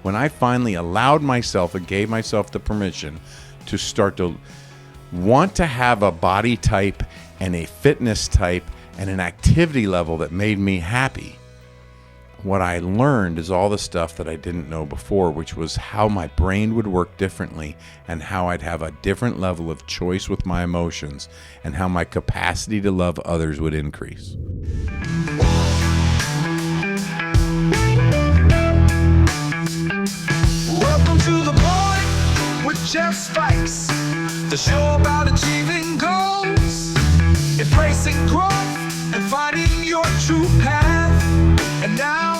When I finally allowed myself and gave myself the permission to start to want to have a body type and a fitness type and an activity level that made me happy, what I learned is all the stuff that I didn't know before, which was how my brain would work differently and how I'd have a different level of choice with my emotions and how my capacity to love others would increase. Welcome to the Point with Jeff Spikes, the show about achieving goals, embracing growth, and finding your true path. And now,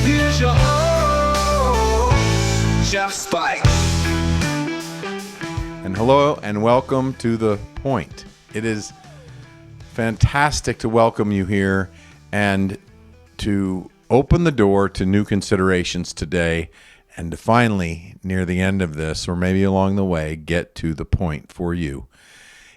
here's your host, Jeff Spikes. And hello and welcome to The Point. It is fantastic to welcome you here and to open the door to new considerations today, and to finally, near the end of this, or maybe along the way, get to the point for you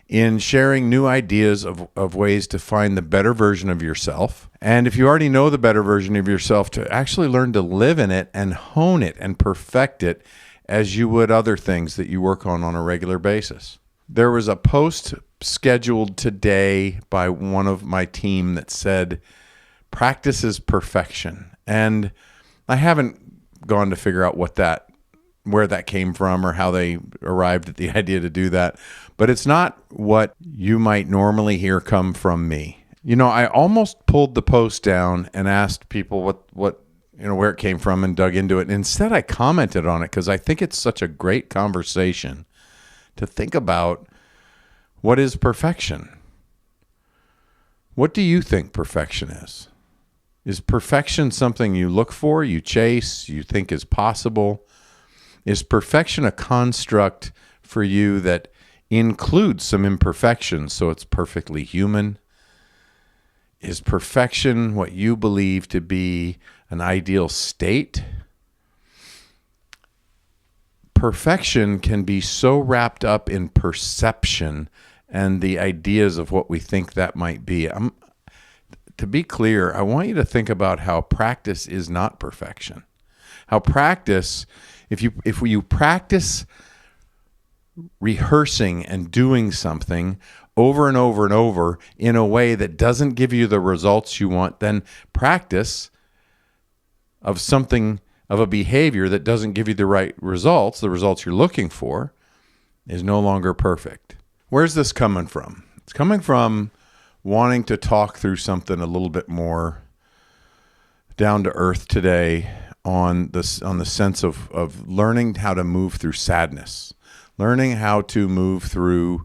in sharing new ideas of ways to find the better version of yourself. And if you already know the better version of yourself, to actually learn to live in it and hone it and perfect it as you would other things that you work on a regular basis. There was a post scheduled today by one of my team that said, "Practice is perfection." And I haven't gone to figure out where that came from or how they arrived at the idea to do that. But it's not what you might normally hear come from me. You know, I almost pulled the post down and asked people where it came from and dug into it. And instead, I commented on it because I think it's such a great conversation to think about what is perfection. What do you think perfection is? Is perfection something you look for, you chase, you think is possible? Is perfection a construct for you that includes some imperfections so it's perfectly human? Is perfection what you believe to be an ideal state? Perfection can be so wrapped up in perception and the ideas of what we think that might be. To be clear, I want you to think about how practice is not perfection. How practice, if you practice rehearsing and doing something over and over and over in a way that doesn't give you the results you want, then practice of a behavior that doesn't give you the right results, the results you're looking for, is no longer perfect. Where's this coming from? It's coming from wanting to talk through something a little bit more down to earth today on the sense of learning how to move through sadness, learning how to move through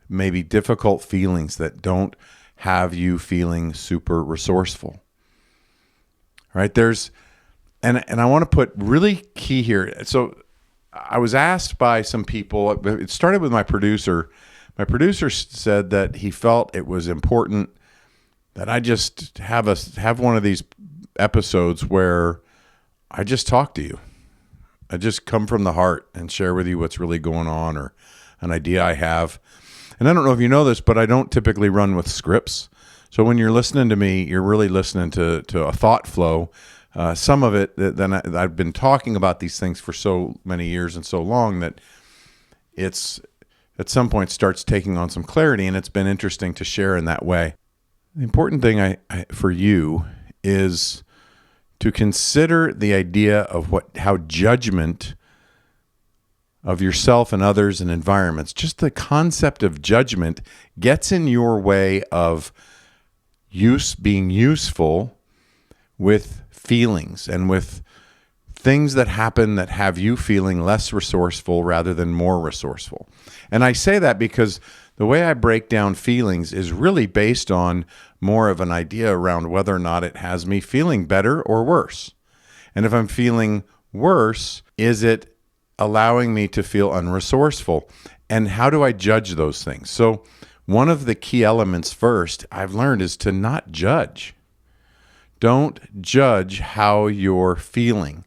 maybe difficult feelings that don't have you feeling super resourceful. Right? And I want to put really key here. So I was asked by some people, it started with my producer. My producer said that he felt it was important that I just have one of these episodes where I just talk to you. I just come from the heart and share with you what's really going on or an idea I have. And I don't know if you know this, but I don't typically run with scripts. So when you're listening to me, you're really listening to a thought flow. Some of it, then I've been talking about these things for so many years and so long that it's at some point starts taking on some clarity, and it's been interesting to share in that way. The important thing for you is to consider the idea of how judgment of yourself and others and environments, just the concept of judgment gets in your way of being useful with feelings and with things that happen that have you feeling less resourceful rather than more resourceful. And I say that because the way I break down feelings is really based on more of an idea around whether or not it has me feeling better or worse. And if I'm feeling worse, is it allowing me to feel unresourceful? And how do I judge those things? So one of the key elements first I've learned is to not judge. Don't judge how you're feeling.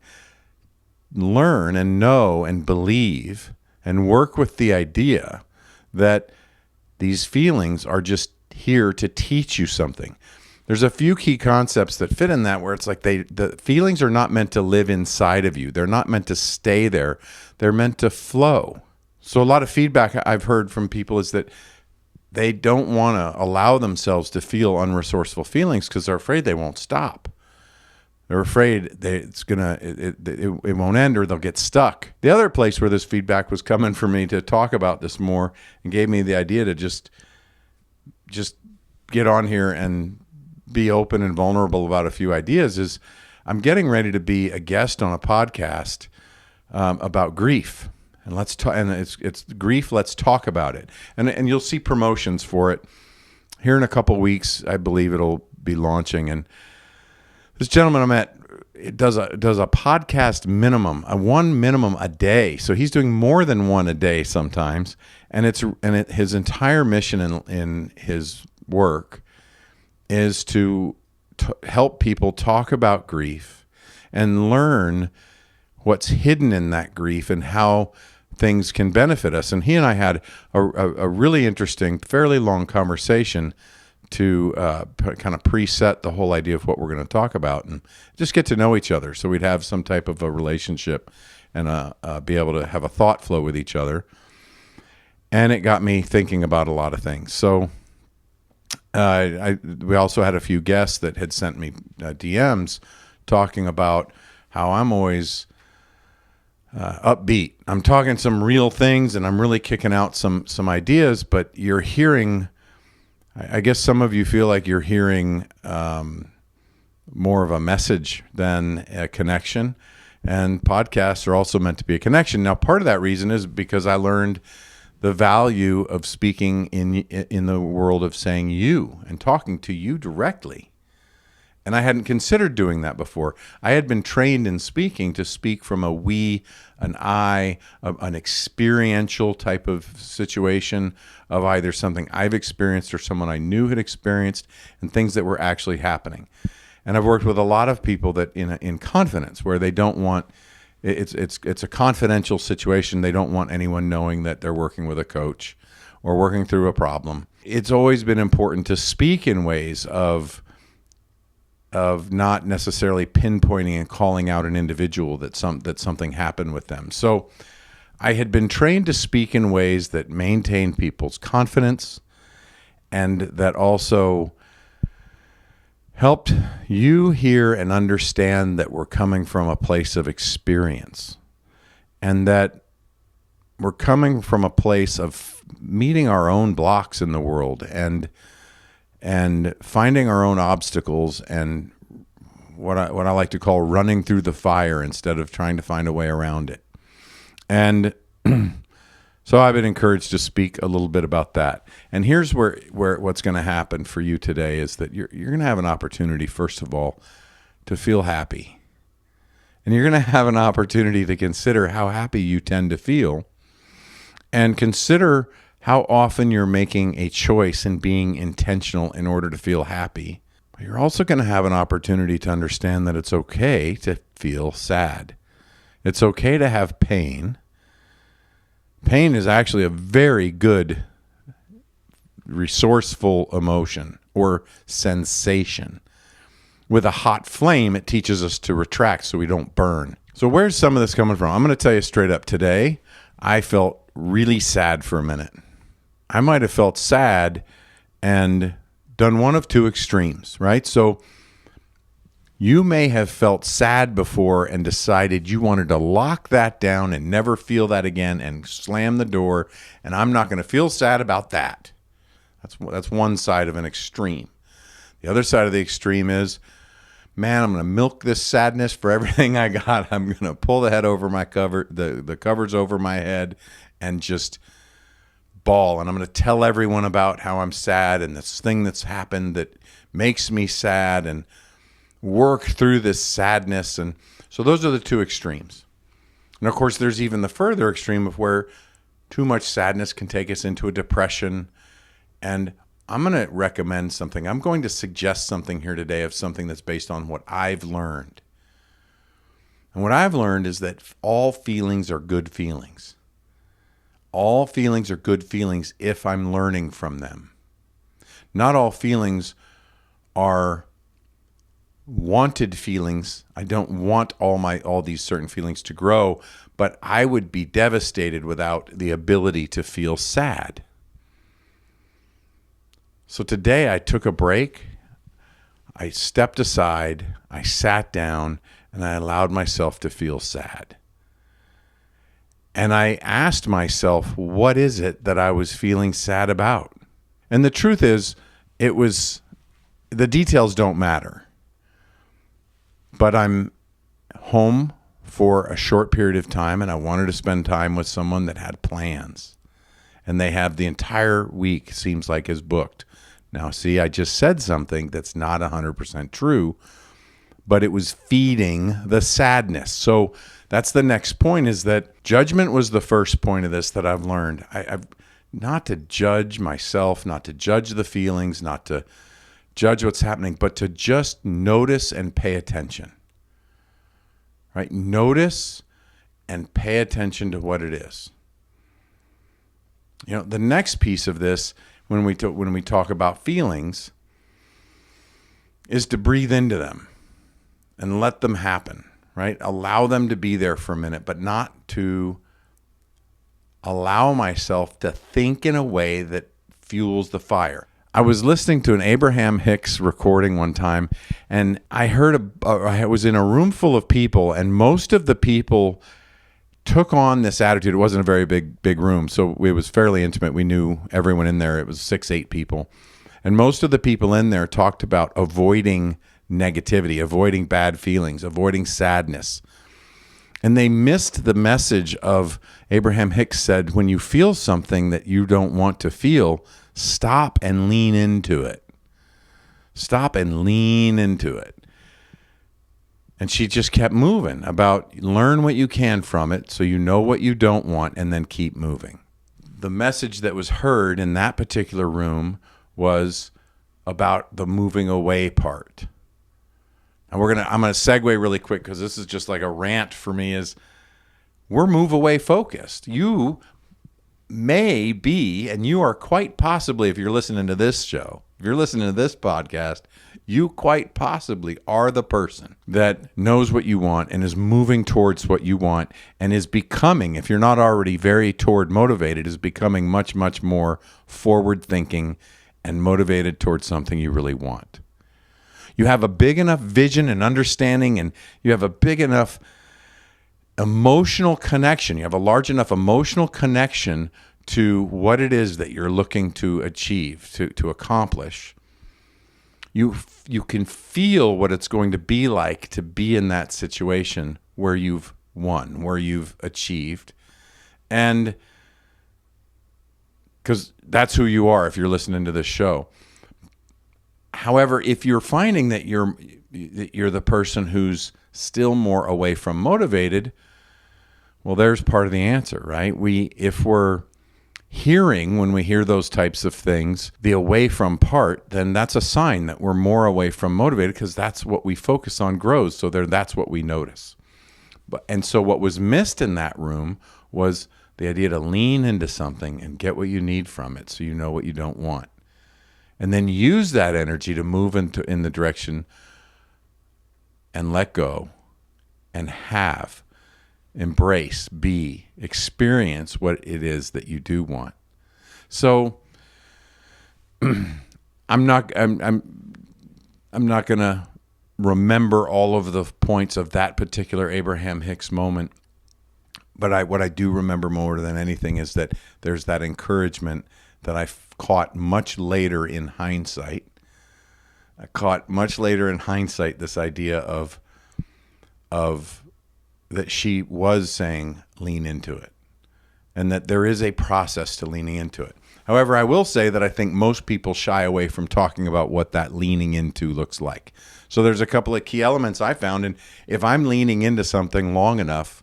Learn and know and believe and work with the idea that these feelings are just here to teach you something. there's a few key concepts that fit in that, where it's like the feelings are not meant to live inside of you. They're not meant to stay there. They're meant to flow. So a lot of feedback I've heard from people is that they don't want to allow themselves to feel unresourceful feelings because they're afraid they won't stop. They're afraid it won't end, or they'll get stuck. The other place where this feedback was coming for me to talk about this more, and gave me the idea to just get on here and be open and vulnerable about a few ideas, is I'm getting ready to be a guest on a podcast about grief. And let's talk. And it's grief. Let's talk about it. And you'll see promotions for it here in a couple of weeks. I believe it'll be launching. And this gentleman I met, it does a podcast minimum, one minimum a day. So he's doing more than one a day sometimes. And his entire mission in his work is to help people talk about grief and learn what's hidden in that grief and how things can benefit us. And he and I had a really interesting, fairly long conversation to kind of preset the whole idea of what we're going to talk about and just get to know each other, so we'd have some type of a relationship and be able to have a thought flow with each other. And it got me thinking about a lot of things. So we also had a few guests that had sent me DMs talking about how I'm always upbeat. I'm talking some real things and I'm really kicking out some ideas, but you're hearing, I guess some of you feel like you're hearing more of a message than a connection. And podcasts are also meant to be a connection. Now, part of that reason is because I learned the value of speaking in the world of saying you and talking to you directly. And I hadn't considered doing that before. I had been trained in speaking to speak from a we, an I, an experiential type of situation of either something I've experienced or someone I knew had experienced, and things that were actually happening. And I've worked with a lot of people that in confidence, where they don't want, it's a confidential situation. They don't want anyone knowing that they're working with a coach or working through a problem. It's always been important to speak in ways of not necessarily pinpointing and calling out an individual that something happened with them. So I had been trained to speak in ways that maintain people's confidence and that also helped you hear and understand that we're coming from a place of experience, and that we're coming from a place of meeting our own blocks in the world and finding our own obstacles and what I like to call running through the fire instead of trying to find a way around it. And so I've been encouraged to speak a little bit about that. And here's where what's going to happen for you today is that you're going to have an opportunity, first of all, to feel happy. And you're going to have an opportunity to consider how happy you tend to feel, and consider how often you're making a choice and being intentional in order to feel happy. But you're also going to have an opportunity to understand that it's okay to feel sad. It's okay to have pain. Pain is actually a very good, resourceful emotion or sensation. With a hot flame, it teaches us to retract so we don't burn. So where's some of this coming from? I'm going to tell you straight up. Today, I felt really sad for a minute. I might have felt sad and done one of two extremes, right? So you may have felt sad before and decided you wanted to lock that down and never feel that again and slam the door, and I'm not going to feel sad about that. That's one side of an extreme. The other side of the extreme is, man, I'm going to milk this sadness for everything I got. I'm going to pull the head over my cover, the covers over my head, and just bawl. And I'm going to tell everyone about how I'm sad and this thing that's happened that makes me sad, and work through this sadness. And so those are the two extremes. And of course, there's even the further extreme of where too much sadness can take us into a depression. And I'm going to recommend something. I'm going to suggest something here today of something that's based on what I've learned. And what I've learned is that all feelings are good feelings. All feelings are good feelings if I'm learning from them. Not all feelings are wanted feelings. I don't want all these certain feelings to grow, but I would be devastated without the ability to feel sad. So today I took a break. I stepped aside, I sat down, and I allowed myself to feel sad. And I asked myself, what is it that I was feeling sad about? And the truth is, the details don't matter. But I'm home for a short period of time, and I wanted to spend time with someone that had plans. And they have the entire week, seems like, is booked. Now, see, I just said something that's not 100% true, but it was feeding the sadness. So that's the next point, is that judgment was the first point of this that I've learned. I've not to judge myself, not to judge the feelings, not to judge what's happening, but to just notice and pay attention. Right? Notice and pay attention to what it is. You know, the next piece of this, when we talk about feelings, is to breathe into them and let them happen, right? Allow them to be there for a minute, but not to allow myself to think in a way that fuels the fire. I was listening to an Abraham Hicks recording one time, and I was in a room full of people, and most of the people took on this attitude. It wasn't a very big room, so it was fairly intimate. We knew everyone in there. It was 6-8 people. And most of the people in there talked about avoiding negativity, avoiding bad feelings, avoiding sadness. And they missed the message of Abraham Hicks said, when you feel something that you don't want to feel, stop and lean into it. Stop and lean into it. And she just kept moving about learn what you can from it so you know what you don't want, and then keep moving. The message that was heard in that particular room was about the moving away part. And I'm gonna segue really quick, because this is just like a rant for me, is we're move away focused. You may be, and you are quite possibly, if you're listening to this show, if you're listening to this podcast, you quite possibly are the person that knows what you want and is moving towards what you want, and is becoming, if you're not already very toward motivated, is becoming much, much more forward thinking and motivated towards something you really want. You have a big enough vision and understanding, and you have a big enough emotional connection. You have a large enough emotional connection to what it is that you're looking to achieve, to accomplish. You can feel what it's going to be like to be in that situation where you've won, where you've achieved. And because that's who you are if you're listening to this show. However, if you're finding that you're the person who's still more away from motivated, well, there's part of the answer, right? If we're hearing, when we hear those types of things, the away from part, then that's a sign that we're more away from motivated, because that's what we focus on grows. So that's what we notice. And so what was missed in that room was the idea to lean into something and get what you need from it, so you know what you don't want. And then use that energy to move in the direction and let go and embrace, experience what it is that you do want. So I'm not going to remember all of the points of that particular Abraham Hicks moment, but what I do remember more than anything is that there's that encouragement that I caught much later in hindsight. This idea of that she was saying lean into it, and that there is a process to leaning into it. However, I will say that I think most people shy away from talking about what that leaning into looks like. So there's a couple of key elements I found, and if I'm leaning into something long enough,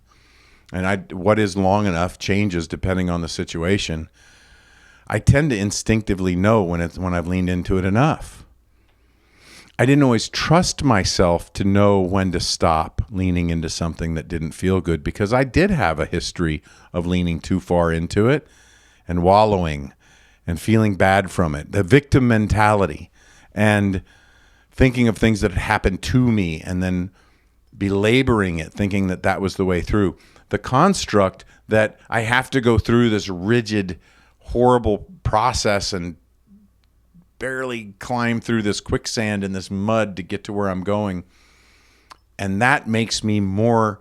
and what is long enough changes depending on the situation, I tend to instinctively know when I've leaned into it enough. I didn't always trust myself to know when to stop leaning into something that didn't feel good, because I did have a history of leaning too far into it and wallowing and feeling bad from it, the victim mentality, and thinking of things that had happened to me and then belaboring it, thinking that that was the way through. The construct that I have to go through this rigid, horrible process and barely climb through this quicksand and this mud to get to where I'm going. And that makes me more,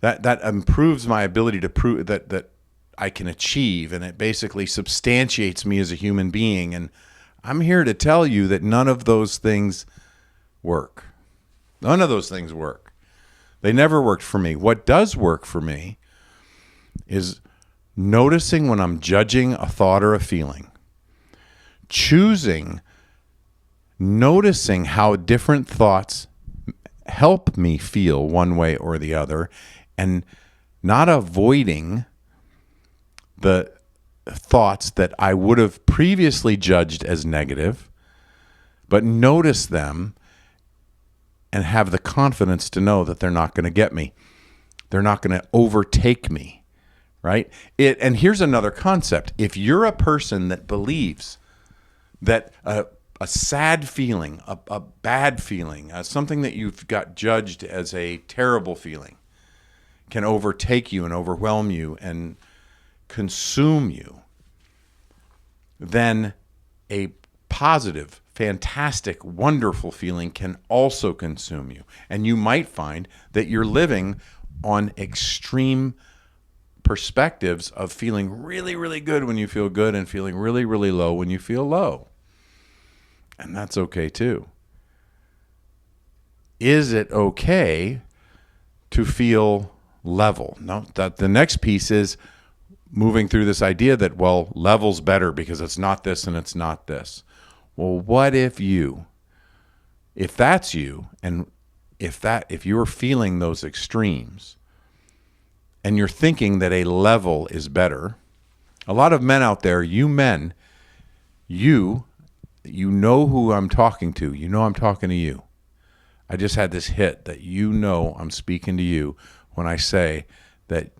that improves my ability to prove that I can achieve, and it basically substantiates me as a human being. And I'm here to tell you that none of those things work. None of those things work. They never worked for me. What does work for me is noticing when I'm judging a thought or a feeling, noticing how different thoughts help me feel one way or the other, and not avoiding the thoughts that I would have previously judged as negative, but notice them and have the confidence to know that they're not going to get me. They're not going to overtake me, right? And here's another concept. If you're a person that believes that a sad feeling, a bad feeling, something that you've got judged as a terrible feeling can overtake you and overwhelm you and consume you, then a positive, fantastic, wonderful feeling can also consume you. And you might find that you're living on extreme perspectives of feeling really, really good when you feel good and feeling really, really low when you feel low. And that's okay too. Is it okay to feel level? No, the next piece is moving through this idea that, well, level's better because it's not this and it's not this. Well, what if that's you, and if you're feeling those extremes and you're thinking that a level is better, a lot of men out there, you men, you know who I'm talking to. You know I'm talking to you. I just had this hit that you know I'm speaking to you when I say that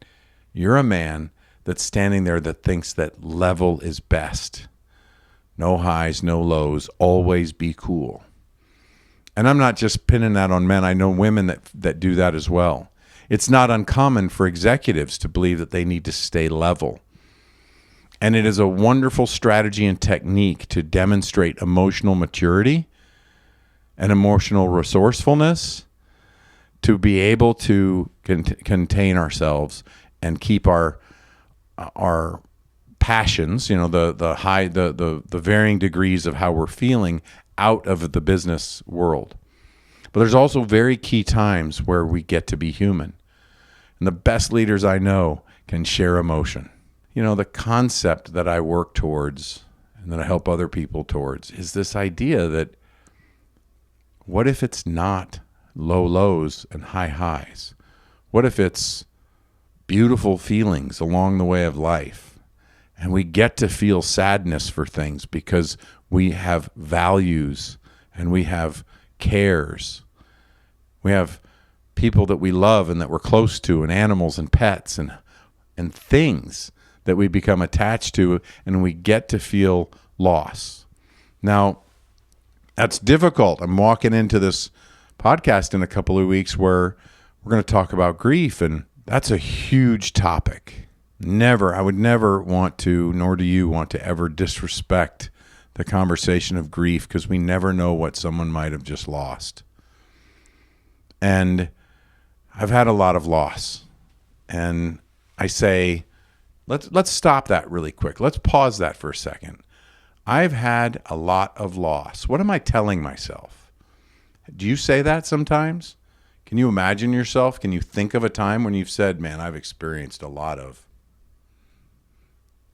you're a man that's standing there that thinks that level is best. No highs, no lows, always be cool. And I'm not just pinning that on men. I know women that do that as well. It's not uncommon for executives to believe that they need to stay level. And it is a wonderful strategy and technique to demonstrate emotional maturity and emotional resourcefulness, to be able to contain ourselves and keep our passions, the varying degrees of how we're feeling, out of the business world. But there's also very key times where we get to be human. And the best leaders I know can share emotion. The concept that I work towards and that I help other people towards is this idea that what if it's not low lows and high highs? What if it's beautiful feelings along the way of life? And we get to feel sadness for things because we have values and we have cares. We have people that we love and that we're close to, and animals and pets and things that we become attached to, and we get to feel loss. Now, that's difficult. I'm walking into this podcast in a couple of weeks where we're going to talk about grief, and that's a huge topic. I would never want to, nor do you want to ever disrespect the conversation of grief, because we never know what someone might have just lost. And I've had a lot of loss. And I say, let's stop that really quick. Let's pause that for a second. I've had a lot of loss. What am I telling myself? Do you say that sometimes? Can you imagine yourself? Can you think of a time when you've said, man, I've experienced a lot of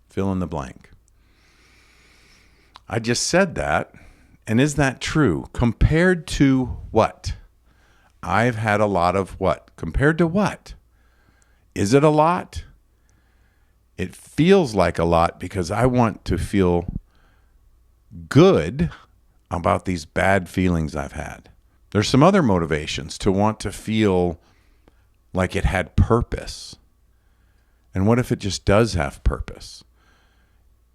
fill in the blank? I just said that. And is that true? Compared to what? I've had a lot of what? Compared to what? Is it a lot? It feels like a lot because I want to feel good about these bad feelings I've had. There's some other motivations to want to feel like it had purpose. And what if it just does have purpose?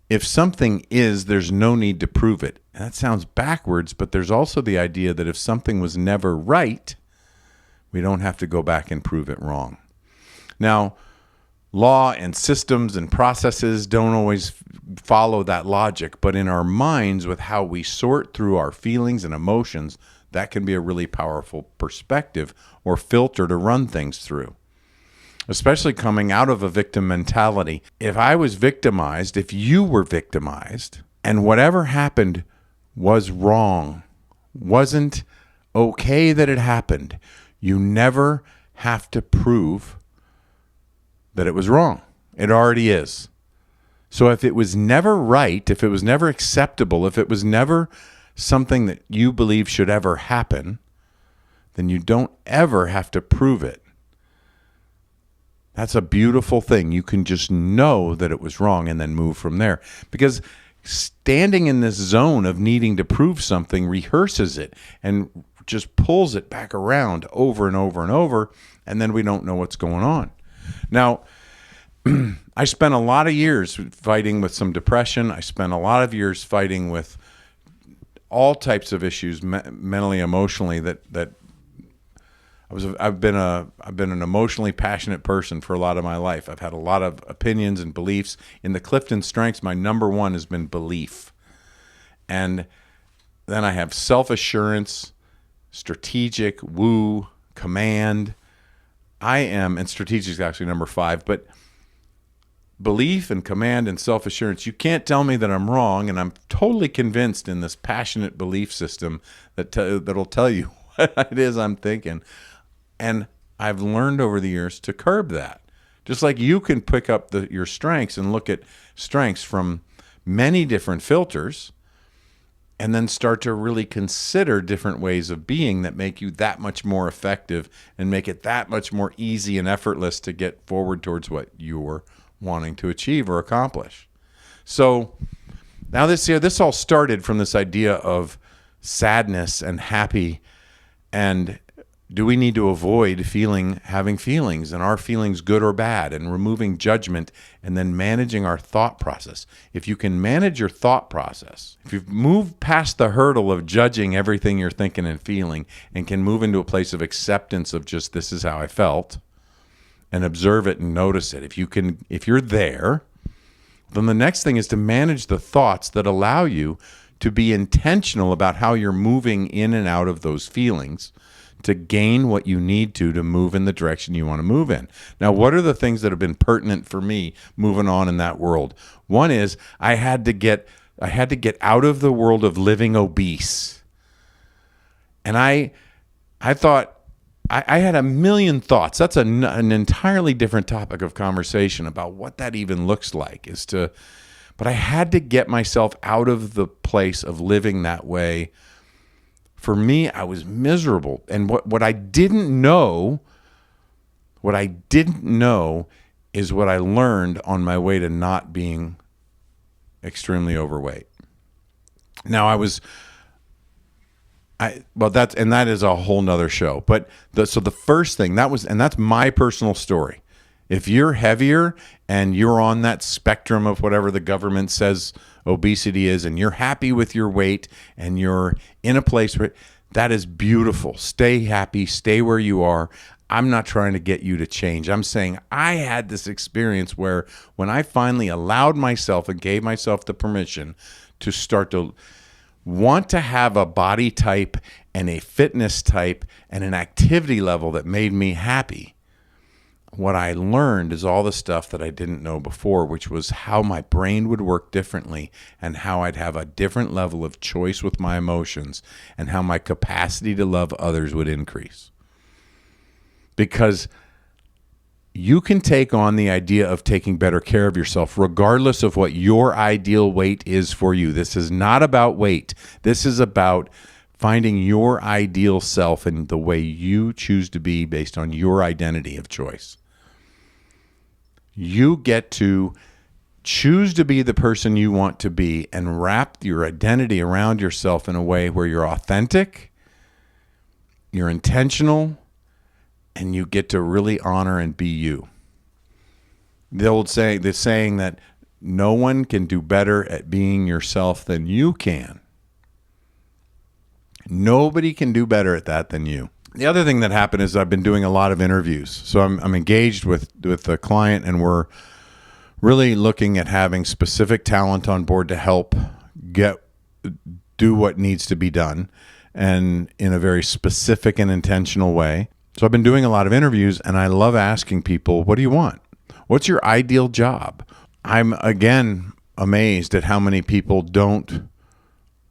If something is, there's no need to prove it. And that sounds backwards, but there's also the idea that if something was never right, we don't have to go back and prove it wrong. Now, law and systems and processes don't always follow that logic, but in our minds, with how we sort through our feelings and emotions, that can be a really powerful perspective or filter to run things through, especially coming out of a victim mentality. If I was victimized, if you were victimized, and whatever happened was wrong, wasn't okay that it happened, you never have to prove that it was wrong. It already is. So if it was never right, if it was never acceptable, if it was never something that you believe should ever happen, then you don't ever have to prove it. That's a beautiful thing. You can just know that it was wrong and then move from there. Because standing in this zone of needing to prove something rehearses it and just pulls it back around over and over and over, and then we don't know what's going on. Now, I spent a lot of years fighting with some depression. I spent a lot of years fighting with all types of issues, mentally, emotionally. I've been an emotionally passionate person for a lot of my life. I've had a lot of opinions and beliefs. In the Clifton Strengths, my number one has been belief, and then I have self-assurance, strategic, woo, command. And strategic is actually number 5, but belief and command and self-assurance, you can't tell me that I'm wrong, and I'm totally convinced in this passionate belief system that'll tell you what it is I'm thinking. And I've learned over the years to curb that. Just like you can pick up your strengths and look at strengths from many different filters, and then start to really consider different ways of being that make you that much more effective and make it that much more easy and effortless to get forward towards what you're wanting to achieve or accomplish. So now this all started from this idea of sadness and happy, and do we need to avoid having feelings, and are feelings good or bad, and removing judgment, and then managing our thought process. If you can manage your thought process, if you've moved past the hurdle of judging everything you're thinking and feeling, and can move into a place of acceptance of just, this is how I felt, and observe it and notice it. If you're there, then the next thing is to manage the thoughts that allow you to be intentional about how you're moving in and out of those feelings, to gain what you need to move in the direction you want to move in. Now, what are the things that have been pertinent for me moving on in that world? One is I had to get out of the world of living obese. And I thought I had a million thoughts. That's an entirely different topic of conversation about what that even looks like, but I had to get myself out of the place of living that way. For me, I was miserable. And what I didn't know is what I learned on my way to not being extremely overweight. Now that is a whole nother show. But so the first thing that's my personal story. If you're heavier and you're on that spectrum of whatever the government says obesity is, and you're happy with your weight and you're in a place where that is beautiful. Stay happy, stay where you are. I'm not trying to get you to change. I'm saying I had this experience where when I finally allowed myself and gave myself the permission to start to want to have a body type and a fitness type and an activity level that made me happy, what I learned is all the stuff that I didn't know before, which was how my brain would work differently and how I'd have a different level of choice with my emotions and how my capacity to love others would increase. Because you can take on the idea of taking better care of yourself regardless of what your ideal weight is for you. This is not about weight. This is about finding your ideal self and the way you choose to be based on your identity of choice. You get to choose to be the person you want to be and wrap your identity around yourself in a way where you're authentic, you're intentional, and you get to really honor and be you. The saying that no one can do better at being yourself than you can. Nobody can do better at that than you. The other thing that happened is I've been doing a lot of interviews. So I'm engaged with the client, and we're really looking at having specific talent on board to help do what needs to be done, and in a very specific and intentional way. So I've been doing a lot of interviews, and I love asking people, what do you want? What's your ideal job? I'm, again, amazed at how many people don't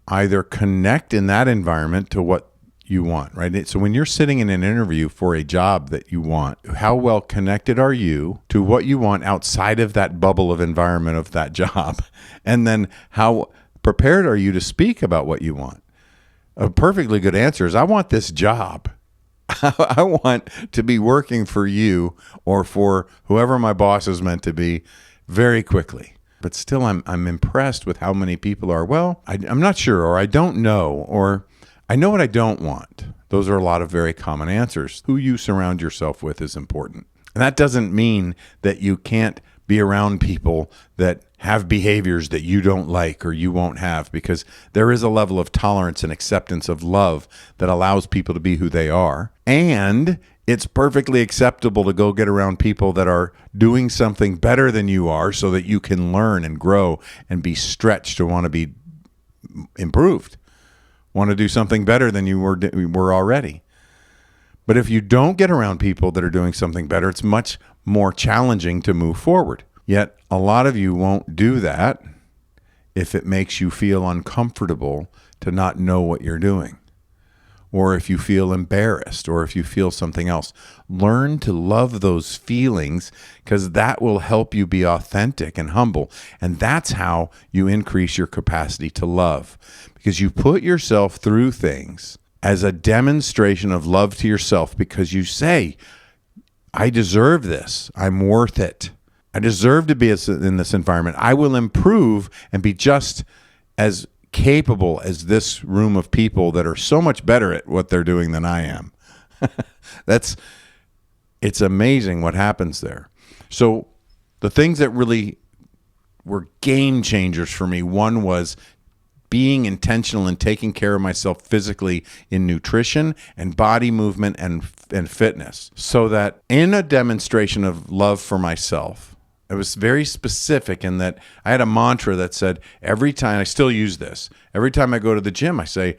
either connect in that environment to what you want, right? So when you're sitting in an interview for a job that you want, how well connected are you to what you want outside of that bubble of environment of that job? And then how prepared are you to speak about what you want? A perfectly good answer is, I want this job. I want to be working for you or for whoever my boss is meant to be very quickly. But still, I'm impressed with how many people are, well, I'm not sure, or I don't know, or I know what I don't want. Those are a lot of very common answers. Who you surround yourself with is important. And that doesn't mean that you can't be around people that have behaviors that you don't like or you won't have, because there is a level of tolerance and acceptance of love that allows people to be who they are. And it's perfectly acceptable to go get around people that are doing something better than you are so that you can learn and grow and be stretched to want to be improved, want to do something better than you were already. But if you don't get around people that are doing something better, it's much more challenging to move forward. Yet a lot of you won't do that if it makes you feel uncomfortable to not know what you're doing, or if you feel embarrassed, or if you feel something else. Learn to love those feelings, because that will help you be authentic and humble. And that's how you increase your capacity to love, because you put yourself through things as a demonstration of love to yourself, because you say, I deserve this. I'm worth it. I deserve to be in this environment. I will improve and be just as capable as this room of people that are so much better at what they're doing than I am. It's amazing what happens there. So the things that really were game changers for me, one was being intentional and taking care of myself physically in nutrition and body movement and fitness, so that in a demonstration of love for myself, it was very specific in that I had a mantra that said, every time, I still use this, every time I go to the gym, I say,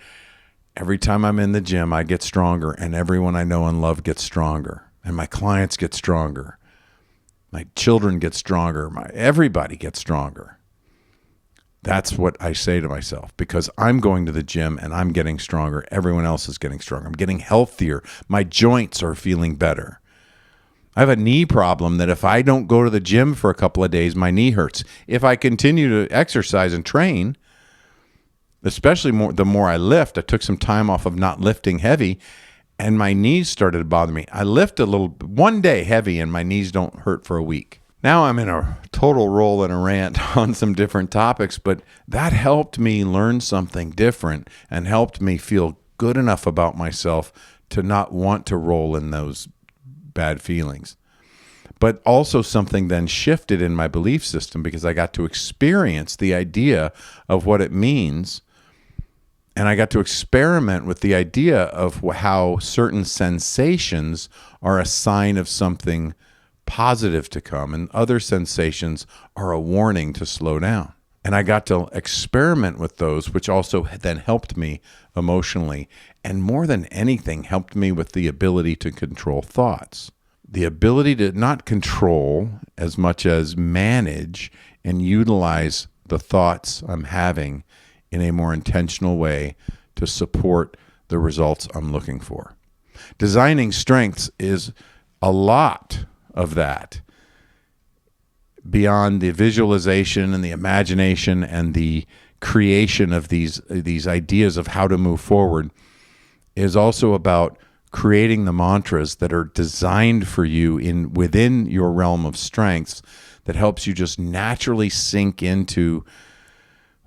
every time I'm in the gym, I get stronger, and everyone I know and love gets stronger, and my clients get stronger, my children get stronger, everybody gets stronger. That's what I say to myself, because I'm going to the gym and I'm getting stronger. Everyone else is getting stronger. I'm getting healthier. My joints are feeling better. I have a knee problem that if I don't go to the gym for a couple of days, my knee hurts. If I continue to exercise and train, especially the more I lift, I took some time off of not lifting heavy, and my knees started to bother me. I lift a little, one day heavy, and my knees don't hurt for a week. Now I'm in a total roll and a rant on some different topics, but that helped me learn something different and helped me feel good enough about myself to not want to roll in those bad feelings. But also something then shifted in my belief system, because I got to experience the idea of what it means, and I got to experiment with the idea of how certain sensations are a sign of something positive to come, and other sensations are a warning to slow down. And I got to experiment with those, which also then helped me emotionally, and more than anything helped me with the ability to control thoughts. The ability to not control as much as manage and utilize the thoughts I'm having in a more intentional way to support the results I'm looking for. Designing strengths is a lot of that. Beyond the visualization and the imagination and the creation of these ideas of how to move forward, is also about creating the mantras that are designed for you within your realm of strengths, that helps you just naturally sink into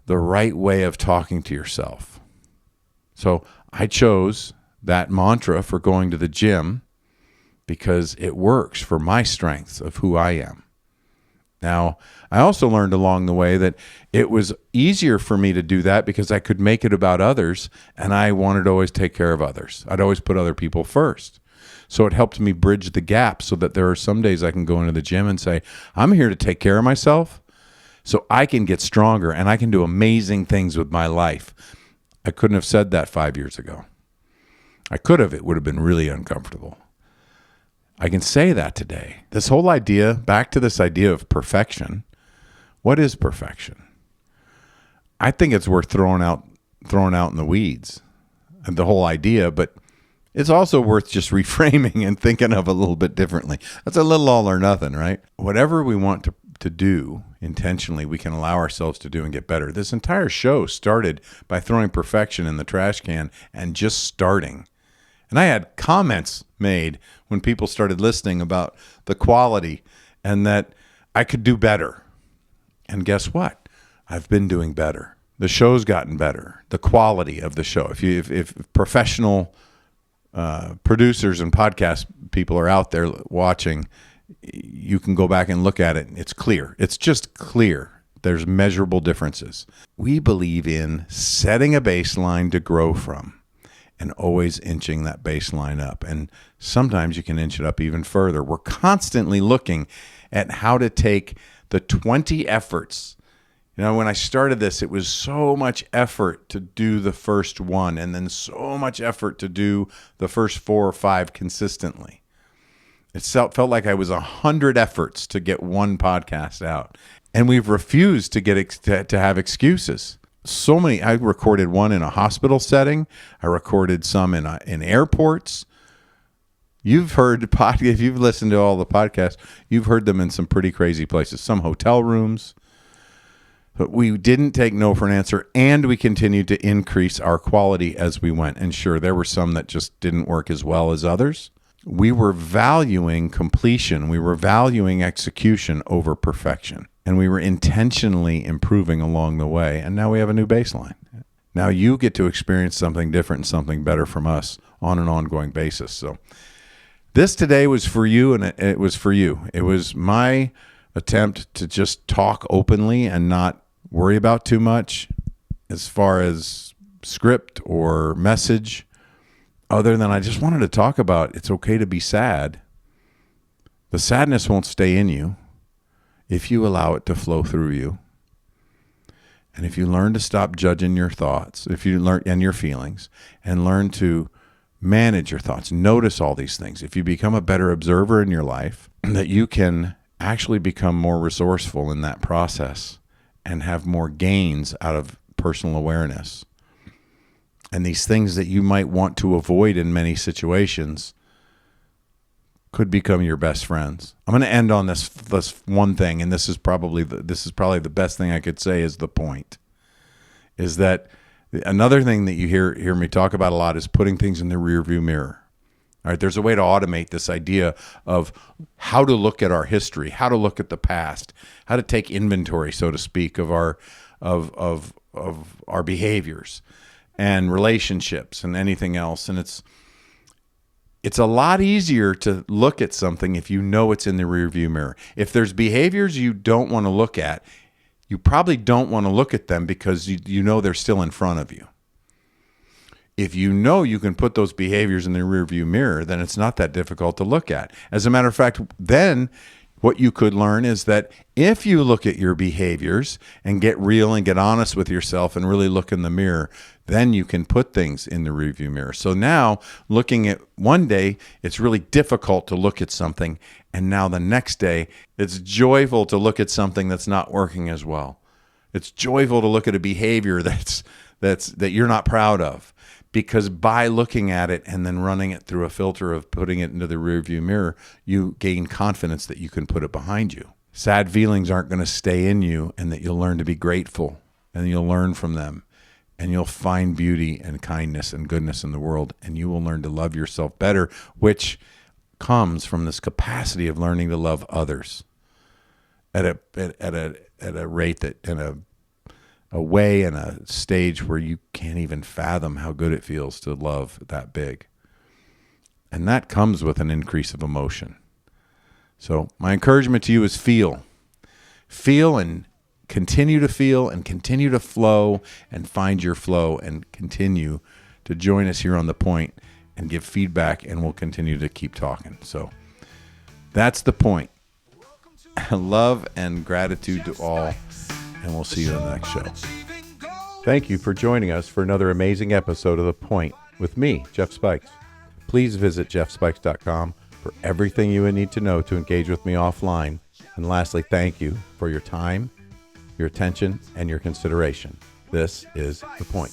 the right way of talking to yourself. So I chose that mantra for going to the gym because it works for my strengths of who I am. Now, I also learned along the way that it was easier for me to do that because I could make it about others, and I wanted to always take care of others. I'd always put other people first. So it helped me bridge the gap so that there are some days I can go into the gym and say, I'm here to take care of myself so I can get stronger and I can do amazing things with my life. I couldn't have said that 5 years ago. I could have. It would have been really uncomfortable. I can say that today. This whole idea, back to this idea of perfection. What is perfection? I think it's worth throwing out in the weeds, the whole idea, but it's also worth just reframing and thinking of a little bit differently. That's a little all or nothing, right? Whatever we want to do intentionally, we can allow ourselves to do and get better. This entire show started by throwing perfection in the trash can and just starting. And I had comments made when people started listening about the quality and that I could do better. And guess what? I've been doing better. The show's gotten better. The quality of the show. If professional producers and podcast people are out there watching, you can go back and look at it. It's clear. It's just clear. There's measurable differences. We believe in setting a baseline to grow from and always inching that baseline up. And sometimes you can inch it up even further. We're constantly looking at how to take the 20 efforts. You know, when I started this, it was so much effort to do the first one and then so much effort to do the first 4 or 5 consistently. It felt like I was 100 efforts to get one podcast out. And we've refused to to have excuses. So many. I recorded one in a hospital setting. I recorded some in airports. You've heard if you've listened to all the podcasts, you've heard them in some pretty crazy places. Some hotel rooms. But we didn't take no for an answer, and we continued to increase our quality as we went. And sure, there were some that just didn't work as well as others. We were valuing completion. We were valuing execution over perfection. And we were intentionally improving along the way. And now we have a new baseline. Now you get to experience something different and something better from us on an ongoing basis. So this today was for you, and it was for you. It was my attempt to just talk openly and not worry about too much as far as script or message, other than I just wanted to talk about it's okay to be sad. The sadness won't stay in you if you allow it to flow through you. And if you learn to stop judging your thoughts, if you learn and your feelings, and learn to manage your thoughts, notice all these things. If you become a better observer in your life, that you can actually become more resourceful in that process and have more gains out of personal awareness. And these things that you might want to avoid in many situations could become your best friends. I'm going to end on this one thing, and this is probably the best thing I could say is the point. Is that another thing that you hear me talk about a lot is putting things in the rearview mirror. All right, there's a way to automate this idea of how to look at our history, how to look at the past, how to take inventory, so to speak, of our behaviors and relationships and anything else. And it's a lot easier to look at something if you know it's in the rearview mirror. If there's behaviors you don't want to look at, you probably don't want to look at them because you know they're still in front of you. If you know you can put those behaviors in the rearview mirror, then it's not that difficult to look at. As a matter of fact, then what you could learn is that if you look at your behaviors and get real and get honest with yourself and really look in the mirror, then you can put things in the rearview mirror. So now, looking at one day, it's really difficult to look at something, and now the next day, it's joyful to look at something that's not working as well. It's joyful to look at a behavior that you're not proud of. Because by looking at it and then running it through a filter of putting it into the rearview mirror, you gain confidence that you can put it behind you. Sad feelings aren't going to stay in you, and that you'll learn to be grateful, and you'll learn from them, and you'll find beauty and kindness and goodness in the world, and you will learn to love yourself better, which comes from this capacity of learning to love others at a rate that in a way and a stage where you can't even fathom how good it feels to love that big. And that comes with an increase of emotion. So my encouragement to you is feel feel and continue to feel and continue to flow and find your flow and continue to join us here on The Point and give feedback, and we'll continue to keep talking. So that's The Point. Love and gratitude to all, and we'll see you in the next show. Thank you for joining us for another amazing episode of The Point with me, Jeff Spikes. Please visit jeffspikes.com for everything you would need to know to engage with me offline. And lastly, thank you for your time, your attention, and your consideration. This is The Point.